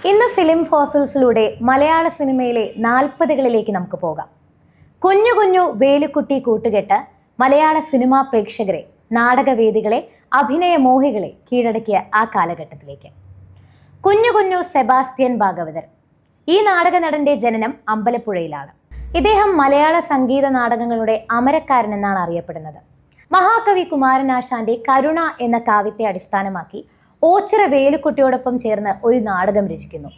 ഇന്ന് ഫിലിം ഫോസിൽസിലൂടെ മലയാള സിനിമയിലെ 40കളിലേക്ക് നമുക്ക് പോകാം. കുഞ്ഞു കുഞ്ഞു വേലുക്കുട്ടി കൂട്ടുകെട്ട് മലയാള സിനിമാ പ്രേക്ഷകരെ, നാടകവേദികളെ, അഭിനയമോഹികളെ കീഴടക്കിയ ആ കാലഘട്ടത്തിലേക്ക്. കുഞ്ഞു കുഞ്ഞു സെബാസ്റ്റ്യൻ ഭാഗവതർ. ഈ നാടക നടന്റെ ജനനം അമ്പലപ്പുഴയിലാണ്. ഇദ്ദേഹം മലയാള സംഗീത നാടകങ്ങളുടെ അമരക്കാരൻ എന്നാണ് അറിയപ്പെടുന്നത്. മഹാകവി കുമാരനാശാന്റെ കരുണ എന്ന കാവ്യത്തെ അടിസ്ഥാനമാക്കി ഓച്ചിറ വേലുക്കുട്ടിയോടൊപ്പം ചേർന്ന് ഒരു നാടകം രചിക്കുന്നു.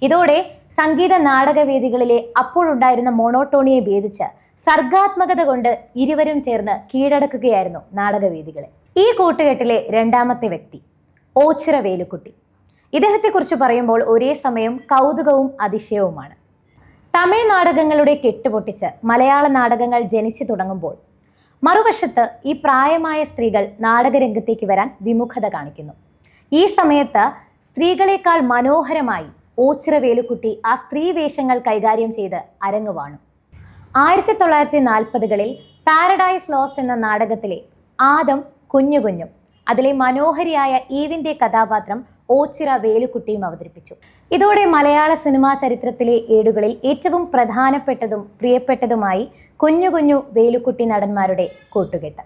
ഇതോടെ സംഗീത നാടകവേദികളിലെ അപ്പോഴുണ്ടായിരുന്ന മോണോട്ടോണിയെ ഭേദിച്ച് സർഗാത്മകത കൊണ്ട് ഇരുവരും ചേർന്ന് കീഴടക്കുകയായിരുന്നു നാടകവേദികളെ. ഈ കൂട്ടുകെട്ടിലെ രണ്ടാമത്തെ വ്യക്തി ഓച്ചിറ വേലുക്കുട്ടി. ഇദ്ദേഹത്തെക്കുറിച്ച് പറയുമ്പോൾ ഒരേ സമയം കൗതുകവും അതിശയവുമാണ്. തമിഴ് നാടകങ്ങളുടെ കെട്ടുപൊട്ടിച്ച് മലയാള നാടകങ്ങൾ ജനിച്ചു തുടങ്ങുമ്പോൾ മറുവശത്ത് ഈ പ്രായമായ സ്ത്രീകൾ നാടകരംഗത്തേക്ക് വരാൻ വിമുഖത കാണിക്കുന്നു. ഈ സമയത്ത് സ്ത്രീകളെക്കാൾ മനോഹരമായി ഓച്ചിറ വേലുക്കുട്ടി ആ സ്ത്രീ വേഷങ്ങൾ കൈകാര്യം ചെയ്ത് അരങ്ങുവാണു. 1940കളിൽ പാരഡൈസ് ലോസ്റ്റ് എന്ന നാടകത്തിലെ ആദം കുഞ്ഞു കുഞ്ഞും അതിലെ മനോഹരിയായ ഈവിൻ്റെ കഥാപാത്രം ഓച്ചിറ വേലുക്കുട്ടിയും അവതരിപ്പിച്ചു. ഇതോടെ മലയാള സിനിമാ ചരിത്രത്തിലെ ഏടുകളിൽ ഏറ്റവും പ്രധാനപ്പെട്ടതും പ്രിയപ്പെട്ടതുമായി കുഞ്ഞു കുഞ്ഞു വേലുക്കുട്ടി നടന്മാരുടെ കൂട്ടുകെട്ട്.